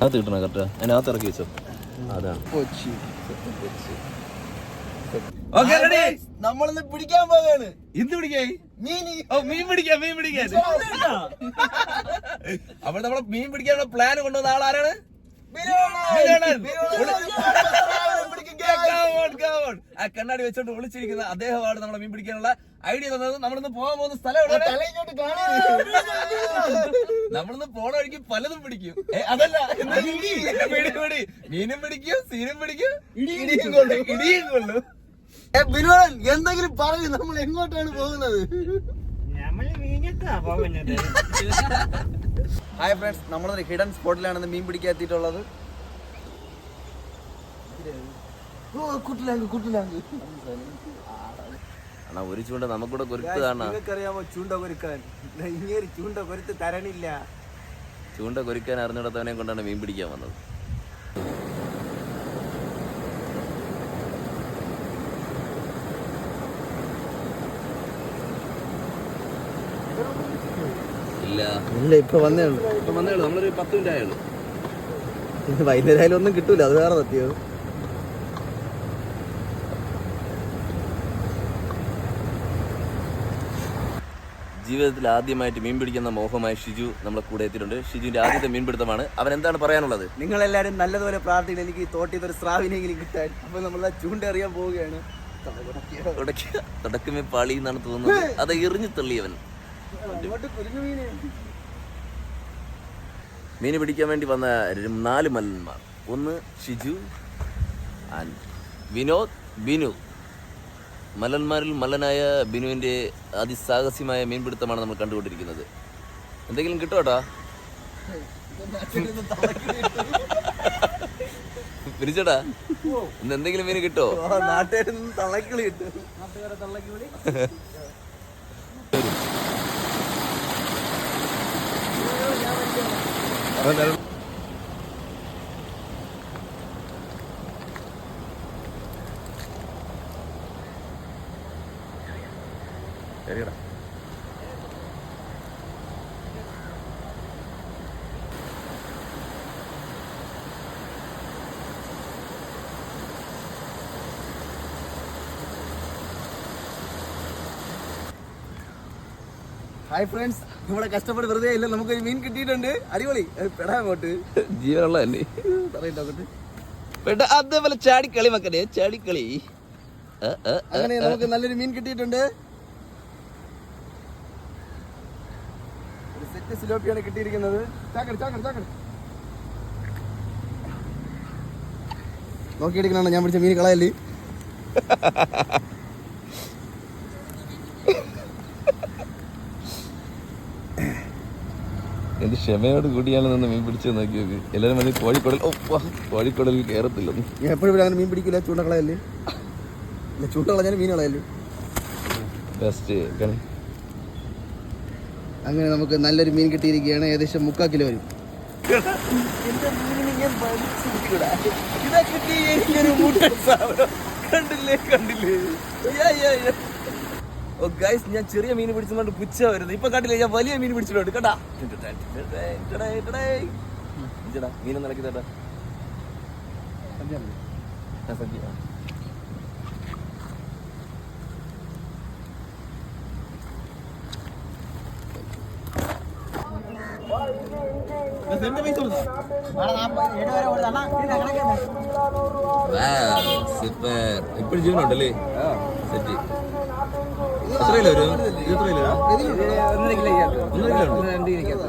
അത് കിട്ടണ കറക്റ്റാ അതിനകത്ത് ഇറക്കി വെച്ചോ. അതാണ് നമ്മളിന്ന് പിടിക്കാൻ പോവുകയാണ്. എന്ത് പിടിക്കായി? മീൻ പിടിക്കാൻ. അപ്പോൾ നമ്മളെ മീൻ പിടിക്കാനുള്ള പ്ലാൻ കൊണ്ടുവന്ന ആളാരാണ്? ആ കണ്ണാടി വെച്ചോണ്ട് വിളിച്ചിരിക്കുന്ന അദ്ദേഹമാണ് നമ്മളെ മീൻ പിടിക്കാനുള്ള ഐഡിയ തന്നത്. നമ്മളിന്ന് പോകാൻ പോകുന്ന സ്ഥലം നമ്മളിന്ന് പോണ വഴിക്ക് പലതും പിടിക്കും. അതല്ല മീനും പിടിക്കും, സീനും പിടിക്കും, ഇടിയും കൊള്ളു. എന്തെങ്കിലും പറയൂ, നമ്മൾ എങ്ങോട്ടാണ് പോകുന്നത്? ഹായ് ഫ്രണ്ട്സ്, നമ്മളൊരു ഹിഡൻ സ്പോട്ടിലാണ് മീൻ പിടിക്കാൻ എത്തിയിട്ടുള്ളത്. ഒരു ചൂണ്ട നമുക്കൂടെ കൊരുത്തതാണ്. നിങ്ങൾക്കറിയാമോ ചൂണ്ട കൊരുക്കാൻ? ഇങ്ങനെ ചൂണ്ട കൊരുത്ത് തരണില്ല. ചൂണ്ട കൊരുക്കാൻ അറിഞ്ഞിടത്തവനെ കൊണ്ടാണ് മീൻ പിടിക്കാൻ വന്നത്. ഇല്ല, ഇപ്പൊ വന്നേ ഉള്ളൂ. നമ്മളൊരു 10 മിനിറ്റ് ആയുള്ളൂ. വൈകുന്നേരം ഒന്നും കിട്ടൂല, അത് വേറെ സത്യം. ജീവിതത്തിൽ ആദ്യമായിട്ട് മീൻ പിടിക്കുന്ന മോഹമായ ഷിജു നമ്മളെ കൂടെ എത്തിയിട്ടുണ്ട്. ഷിജുവിന്റെ ആദ്യത്തെ മീൻപിടുത്തമാണ്. അവൻ എന്താണ് പറയാനുള്ളത്? നിങ്ങളെല്ലാരും നല്ലതുപോലെ പ്രാർത്ഥിക്കണം, എനിക്ക് തോട്ടിയതൊരു സ്രാവിനെങ്കിലും കിട്ടാൻ. അപ്പൊ നമ്മളെ ചൂണ്ട അറിയാൻ പോവുകയാണ്. തുടക്കമേ പാളി എന്നാണ് തോന്നുന്നത്. അത് എറിഞ്ഞു തള്ളിയവൻ. മീൻ പിടിക്കാൻ വേണ്ടി വന്ന 4 മല്ലന്മാർ. ഒന്ന് ഷിജു ആൻഡ് വിനോദ്, ബിനു. മല്ലന്മാരിൽ മല്ലനായ ബിനുവിന്റെ അതിസാഹസ്യമായ മീൻപിടുത്തമാണ് നമ്മൾ കണ്ടുകൊണ്ടിരിക്കുന്നത്. എന്തെങ്കിലും കിട്ടോട്ടാ? പിരിച്ചടാ, ഇന്ന് എന്തെങ്കിലും മീൻ കിട്ടോ? നാട്ടുകാരിൽ തള്ളക്കിളി കിട്ടും. ശരിയടാ. ഹായ് ഫ്രണ്ട്സ്, നമ്മളെ കഷ്ടപ്പെട്ട് വെറുതെ ഇല്ല, നമുക്കൊരു മീൻ കിട്ടിയിട്ടുണ്ട്. അടിപൊളി. പെടാ അങ്ങോട്ട് ജീവനുള്ള തന്നെ പറയട്ടെ. അതേപോലെ ചാടിക്കളി മക്കനെ, ചാടിക്കളി. അങ്ങനെ നമുക്ക് നല്ലൊരു മീൻ കിട്ടിയിട്ടുണ്ട്. ഒരു സെറ്റ് സിലോപ്പിയാണ് കിട്ടിയിരിക്കുന്നത്. നോക്കിയെടുക്കണോ ഞാൻ പിടിച്ച മീൻ കളയല്ലേ? എന്ത് ക്ഷമയോട് കൂടിയാണ് നിന്ന് മീൻ പിടിച്ചു നോക്കി നോക്ക്. എല്ലാവരും മതി കോഴിക്കോടലിൽ കയറത്തില്ലെന്ന്. ഞാൻ എപ്പോഴും അങ്ങനെ മീൻ പിടിക്കില്ല, ചൂണ്ട കളയല്ലേ? ചൂണ്ട കളഞ്ഞാൽ മീൻ കളയല്ലേ? ബെസ്റ്റ്. അങ്ങനെ നമുക്ക് നല്ലൊരു മീൻ കിട്ടിയിരിക്കുകയാണ്. ഏകദേശം 3/4 കിലോ വരും. കണ്ടില്ലേ? ഓ ഗൈസ്, ഞാൻ ചെറിയ മീൻ പിടിച്ചുകൊണ്ട് പുച്ഛ വരുന്നത്. ഇപ്പൊ കണ്ടില്ലേ, ഞാൻ വലിയ മീൻ പിടിച്ചിട്ടുണ്ട് കേട്ടാ. മീനൊന്നും ഇളക്കി തേട്ടാ. ഇപ്പോഴും ജീവനുണ്ടല്ലേ? സെറ്റ്. എത്ര കിലോ വരും? 1.5 കിലോ.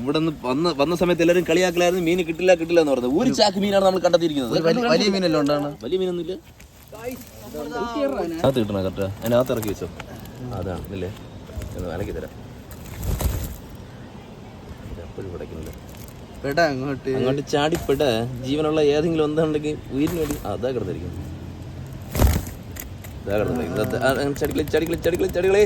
ഇവിടെ വന്ന സമയത്ത് എല്ലാവരും കളിയാക്കലായിരുന്നു, മീൻ കിട്ടില്ല എന്ന് പറഞ്ഞത്. ഒരു ചാക്ക് മീനാണ് നമ്മൾ കണ്ടെത്തിയിരിക്കുന്നത്. വലിയ മീനല്ലോ ഉണ്ടാണ്. വലിയ മീനൊന്നുമില്ല. അത് കിട്ടണ കറക്റ്റാ അതിനകത്ത് ഇറക്കി വെച്ചോ. അതാണ് ഇല്ലേ? വിലക്കി തരാം. എപ്പോഴും പിടയ്ക്കുന്നില്ല. അങ്ങോട്ട് ചാടിപ്പെട. ജീവനുള്ള ഏതെങ്കിലും ഒന്നുണ്ടെങ്കിൽ ഉയരിന് വേണ്ടി അതാ കിടന്നിരിക്കുന്നു. ചടിക്കളി